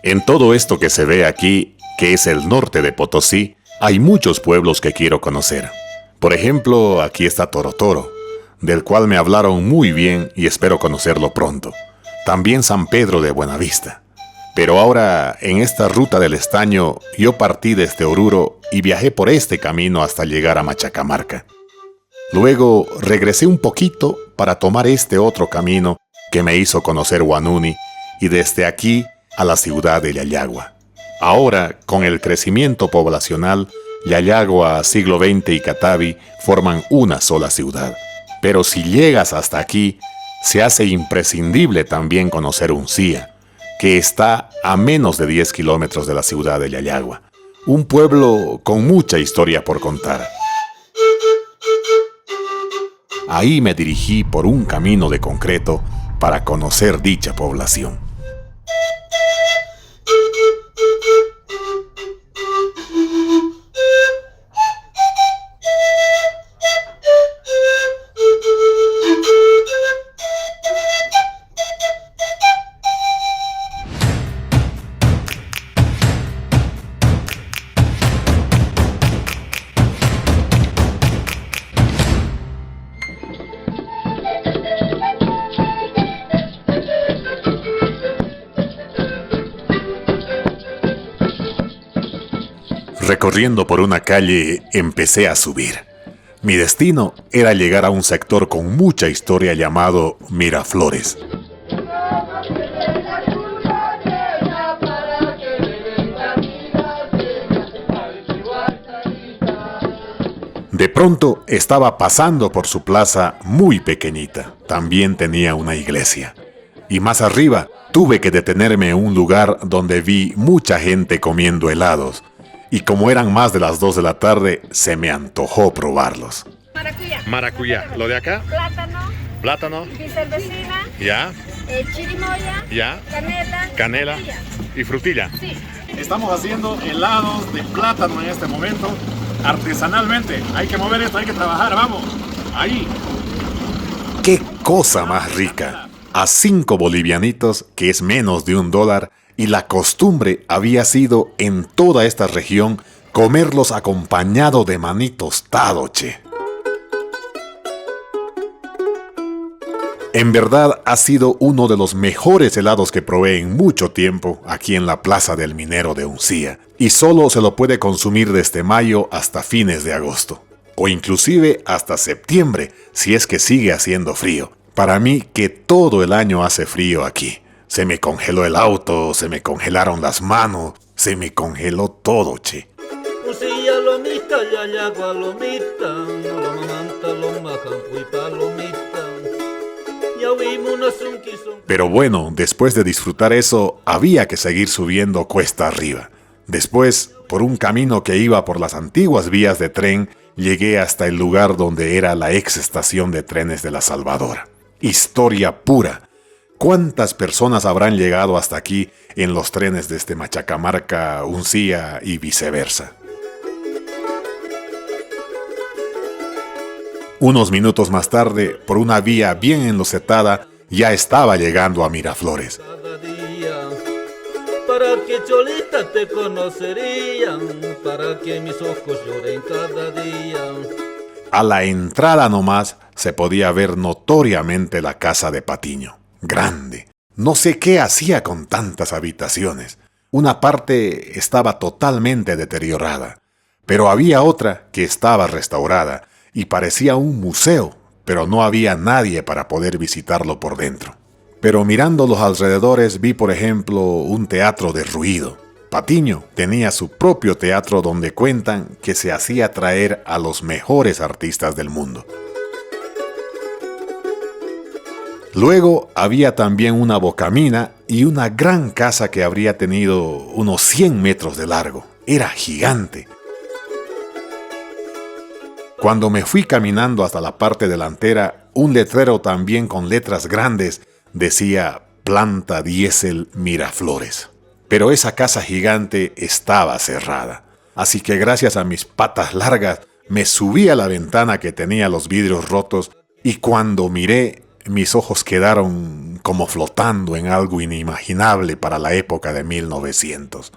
En todo esto que se ve aquí, que es el norte de Potosí, hay muchos pueblos que quiero conocer. Por ejemplo, aquí está Torotoro, del cual me hablaron muy bien y espero conocerlo pronto. También San Pedro de Buenavista. Pero ahora, en esta ruta del estaño, yo partí desde Oruro y viajé por este camino hasta llegar a Machacamarca. Luego regresé un poquito para tomar este otro camino que me hizo conocer Huanuni y desde aquí a la ciudad de Yayagua. Ahora, con el crecimiento poblacional, Yayagua, Siglo XX y Catavi forman una sola ciudad. Pero si llegas hasta aquí, se hace imprescindible también conocer Uncía, que está a menos de 10 kilómetros de la ciudad de Yayagua. Un pueblo con mucha historia por contar. Ahí me dirigí por un camino de concreto para conocer dicha población. Recorriendo por una calle, empecé a subir. Mi destino era llegar a un sector con mucha historia llamado Miraflores. De pronto estaba pasando por su plaza muy pequeñita. También tenía una iglesia. Y más arriba tuve que detenerme en un lugar donde vi mucha gente comiendo helados. Y como eran más de las 2 de la tarde, se me antojó probarlos. Maracuyá. Maracuyá. ¿Lo de acá? Plátano. Plátano. Bicervecina. Ya. Chirimoya. Ya. Canela. Canela. Frutilla. Y frutilla. Sí. Estamos haciendo helados de plátano en este momento, artesanalmente. Hay que mover esto, hay que trabajar, vamos. Ahí. ¡Qué cosa más rica! A 5 bolivianitos, que es menos de $1, y la costumbre había sido en toda esta región comerlos acompañado de maní tostado, che. En verdad ha sido uno de los mejores helados que probé en mucho tiempo aquí en la Plaza del Minero de Uncía, y solo se lo puede consumir desde mayo hasta fines de agosto, o inclusive hasta septiembre si es que sigue haciendo frío. Para mí que todo el año hace frío aquí. Se me congeló el auto, se me congelaron las manos, se me congeló todo, che. Uncía lomita, Yayagua lomita, lomamanta, lomahampuy palomita. Pero bueno, después de disfrutar eso, había que seguir subiendo cuesta arriba. Después, por un camino que iba por las antiguas vías de tren, llegué hasta el lugar donde era la ex estación de trenes de La Salvadora. Historia pura. ¿Cuántas personas habrán llegado hasta aquí en los trenes desde Machacamarca, Uncía y viceversa? Unos minutos más tarde, por una vía bien enlocetada, ya estaba llegando a Miraflores. Para que Cholita te conocerían, para que mis ojos lloren cada día. A la entrada nomás se podía ver notoriamente la casa de Patiño. Grande. No sé qué hacía con tantas habitaciones. Una parte estaba totalmente deteriorada, pero había otra que estaba restaurada y parecía un museo, pero no había nadie para poder visitarlo por dentro. Pero mirando los alrededores vi, por ejemplo, un teatro de ruido. Patiño tenía su propio teatro donde cuentan que se hacía traer a los mejores artistas del mundo. Luego había también una bocamina y una gran casa que habría tenido unos 100 metros de largo. Era gigante. Cuando me fui caminando hasta la parte delantera, un letrero también con letras grandes decía Planta Diésel Miraflores. Pero esa casa gigante estaba cerrada. Así que gracias a mis patas largas me subí a la ventana que tenía los vidrios rotos y cuando miré, mis ojos quedaron como flotando en algo inimaginable para la época de 1900.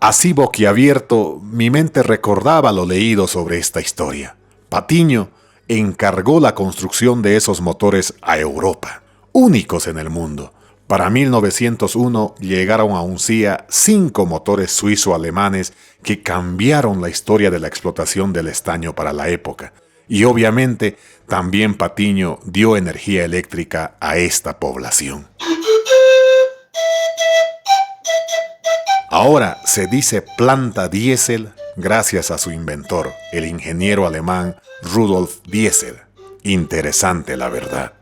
Así boquiabierto, mi mente recordaba lo leído sobre esta historia. Patiño encargó la construcción de esos motores a Europa, únicos en el mundo. Para 1901 llegaron a Uncía 5 motores suizo-alemanes que cambiaron la historia de la explotación del estaño para la época. Y obviamente también Patiño dio energía eléctrica a esta población. Ahora se dice planta diésel gracias a su inventor, el ingeniero alemán Rudolf Diesel. Interesante, la verdad.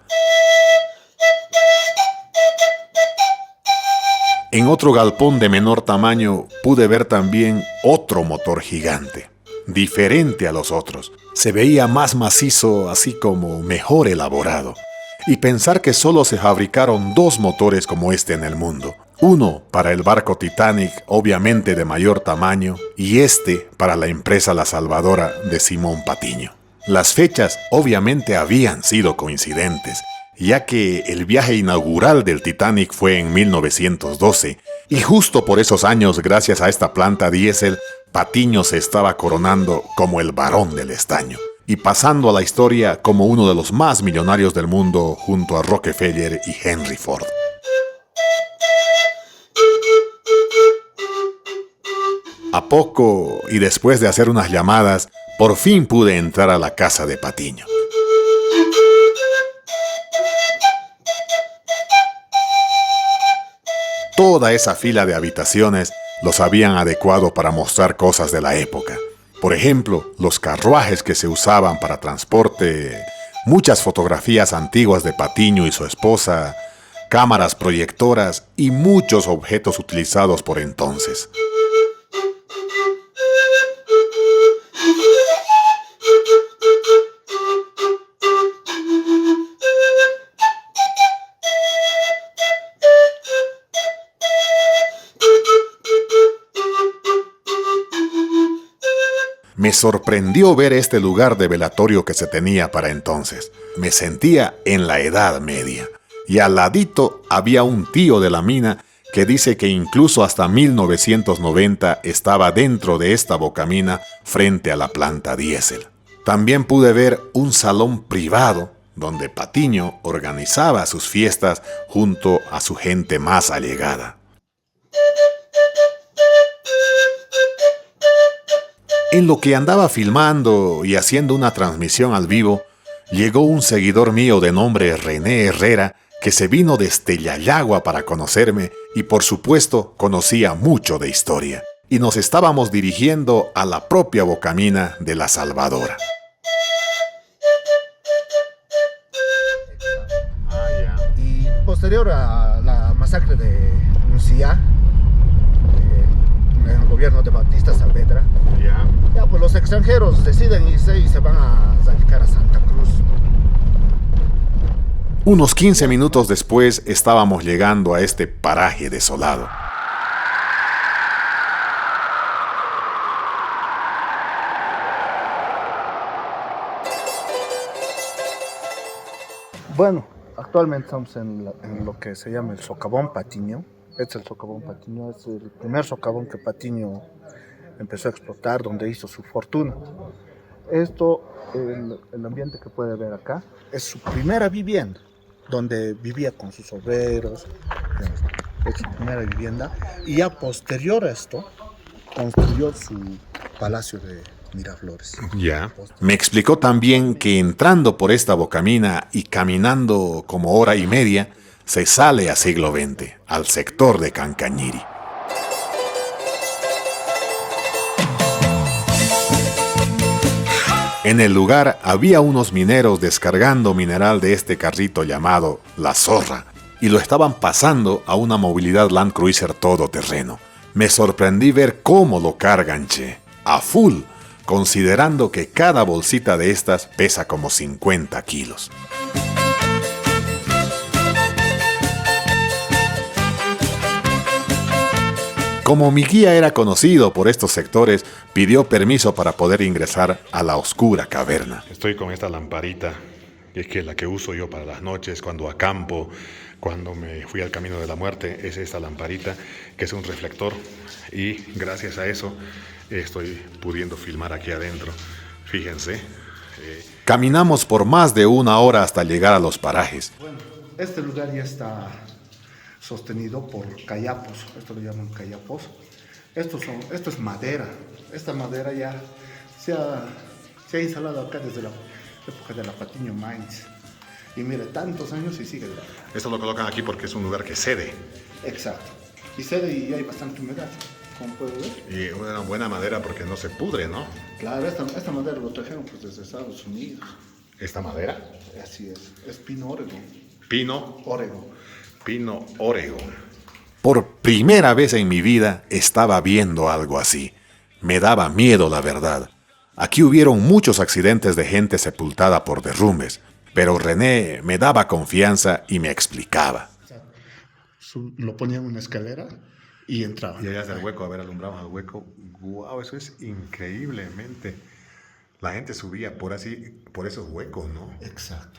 En otro galpón de menor tamaño pude ver también otro motor gigante, diferente a los otros. Se veía más macizo, así como mejor elaborado. Y pensar que solo se fabricaron 2 motores como este en el mundo. Uno para el barco Titanic, obviamente de mayor tamaño, y este para la empresa La Salvadora de Simón Patiño. Las fechas obviamente habían sido coincidentes, ya que el viaje inaugural del Titanic fue en 1912, y justo por esos años, gracias a esta planta diésel, Patiño se estaba coronando como el varón del estaño, y pasando a la historia como uno de los más millonarios del mundo junto a Rockefeller y Henry Ford. A poco, y después de hacer unas llamadas, por fin pude entrar a la casa de Patiño. Toda esa fila de habitaciones los habían adecuado para mostrar cosas de la época. Por ejemplo, los carruajes que se usaban para transporte, muchas fotografías antiguas de Patiño y su esposa, cámaras proyectoras y muchos objetos utilizados por entonces. Me sorprendió ver este lugar de velatorio que se tenía para entonces. Me sentía en la Edad Media. Y al ladito había un tío de la mina que dice que incluso hasta 1990 estaba dentro de esta bocamina frente a la planta diésel. También pude ver un salón privado donde Patiño organizaba sus fiestas junto a su gente más allegada. En lo que andaba filmando y haciendo una transmisión al vivo, llegó un seguidor mío de nombre René Herrera que se vino desde Yayagua para conocerme y por supuesto conocía mucho de historia. Y nos estábamos dirigiendo a la propia bocamina de La Salvadora. Y posterior a la masacre de Uncía, en el gobierno de Batista Saavedra, ya pues los extranjeros deciden irse y se van a radicar a Santa Cruz. Unos 15 minutos después estábamos llegando a este paraje desolado. Bueno, actualmente estamos en lo que se llama el Socavón Patiño. Este es el Socavón Patiño, es el primer socavón que Patiño empezó a explotar, donde hizo su fortuna. Esto, el ambiente que puede ver acá, es su primera vivienda, donde vivía con sus obreros, digamos, es su primera vivienda. Y ya posterior a esto, construyó su palacio de Miraflores. Ya. Me explicó también que entrando por esta bocamina y caminando como hora y media, se sale a siglo XX, al sector de Cancañiri. En el lugar había unos mineros descargando mineral de este carrito llamado La Zorra y lo estaban pasando a una movilidad Land Cruiser todoterreno. Me sorprendí ver cómo lo cargan, che, a full, considerando que cada bolsita de estas pesa como 50 kilos. Como mi guía era conocido por estos sectores, pidió permiso para poder ingresar a la oscura caverna. Estoy con esta lamparita es que la que uso yo para las noches, cuando acampo, cuando me fui al camino de la muerte, es esta lamparita, que es un reflector, y gracias a eso estoy pudiendo filmar aquí adentro. Fíjense. Caminamos por más de 1 hora hasta llegar a los parajes. Bueno, este lugar ya está sostenido por cayapos, esto lo llaman cayapos. Esto es madera, esta madera ya se ha instalado acá desde la época de la Patiño Mines. Y mire, tantos años y sigue. Esto lo colocan aquí porque es un lugar que cede. Exacto. Y cede y hay bastante humedad, como puede ver. Y una buena madera porque no se pudre, ¿no? Claro, esta madera lo trajeron pues desde Estados Unidos. ¿Esta madera? Así es pino Oregon. Pino Oregon. Por primera vez en mi vida estaba viendo algo así. Me daba miedo, la verdad. Aquí hubieron muchos accidentes de gente sepultada por derrumbes, pero René me daba confianza y me explicaba. Lo ponían en una escalera y entraban. Y allá hasta el hueco, a ver, alumbramos al hueco. ¡Guau! Eso es increíblemente. La gente subía por esos huecos, ¿no? Exacto.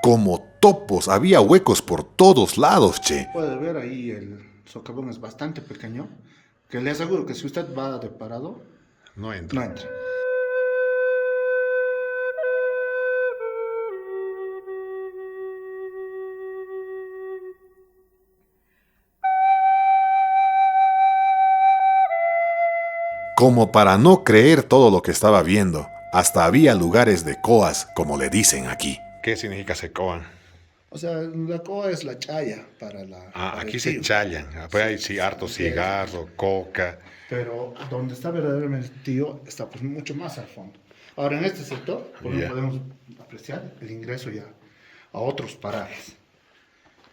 Como topos, había huecos por todos lados, che. Puede ver ahí el socavón es bastante pequeño, que le aseguro que si usted va de parado, No entra. no entra. Como para no creer todo lo que estaba viendo, hasta había lugares de coas, como le dicen aquí. ¿Qué significa secoan? O sea, la coa es la chaya para la... para Aquí el se tío. chayan. Pues hay sí, harto cigarro, coca. Pero donde está verdaderamente el tío está pues mucho más al fondo. Ahora en este sector Ya. podemos apreciar el ingreso ya a otros parajes.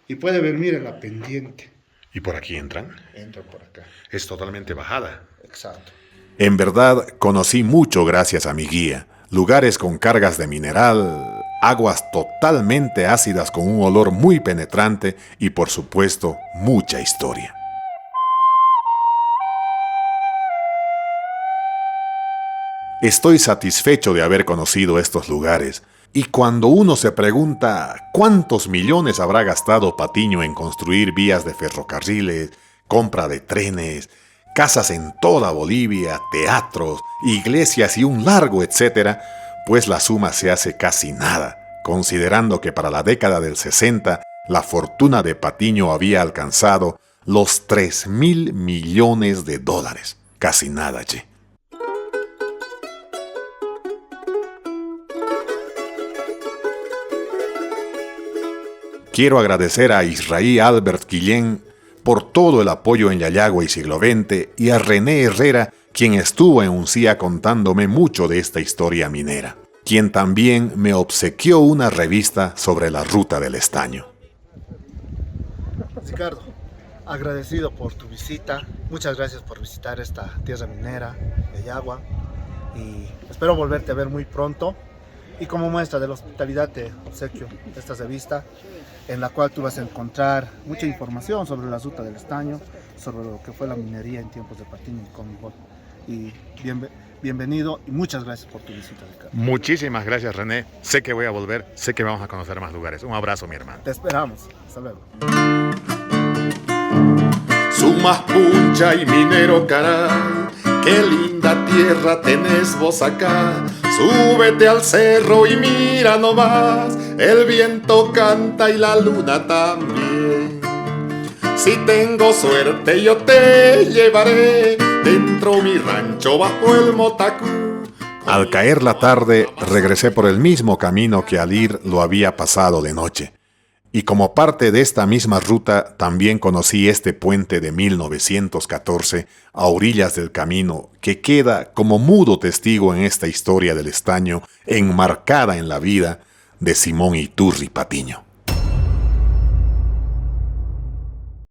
Y puede ver, mire la pendiente. ¿Y por aquí entran? Entra por acá. Es totalmente bajada. Exacto. En verdad, conocí mucho gracias a mi guía. Lugares con cargas de mineral, aguas totalmente ácidas con un olor muy penetrante y, por supuesto, mucha historia. Estoy satisfecho de haber conocido estos lugares, y cuando uno se pregunta cuántos millones habrá gastado Patiño en construir vías de ferrocarriles, compra de trenes, casas en toda Bolivia, teatros, iglesias y un largo etcétera, pues la suma se hace casi nada, considerando que para la década del 60 la fortuna de Patiño había alcanzado los 3.000 millones de dólares. Casi nada, che. Quiero agradecer a Israel Albert Guillén por todo el apoyo en Yayagua y Siglo XX y a René Herrera, quien estuvo en Uncía contándome mucho de esta historia minera, quien también me obsequió una revista sobre la ruta del estaño. Ricardo, agradecido por tu visita. Muchas gracias por visitar esta tierra minera de Yagua. Y espero volverte a ver muy pronto. Y como muestra de la hospitalidad te obsequio esta revista, en la cual tú vas a encontrar mucha información sobre la ruta del estaño, sobre lo que fue la minería en tiempos de Patiño y Conmebol. Y bienvenido y muchas gracias por tu visita, Ricardo. Muchísimas gracias, René. Sé que voy a volver, sé que vamos a conocer más lugares. Un abrazo, mi hermano. Te esperamos. Hasta luego. Sumas puncha y minero caray, qué linda tierra tenés vos acá. Súbete al cerro y mira nomás, el viento canta y la luna también. Si tengo suerte yo te llevaré dentro mi rancho bajo el Motacú. Al caer la tarde regresé por el mismo camino que al ir lo había pasado de noche. Y como parte de esta misma ruta también conocí este puente de 1914 a orillas del camino que queda como mudo testigo en esta historia del estaño enmarcada en la vida de Simón Iturri Patiño.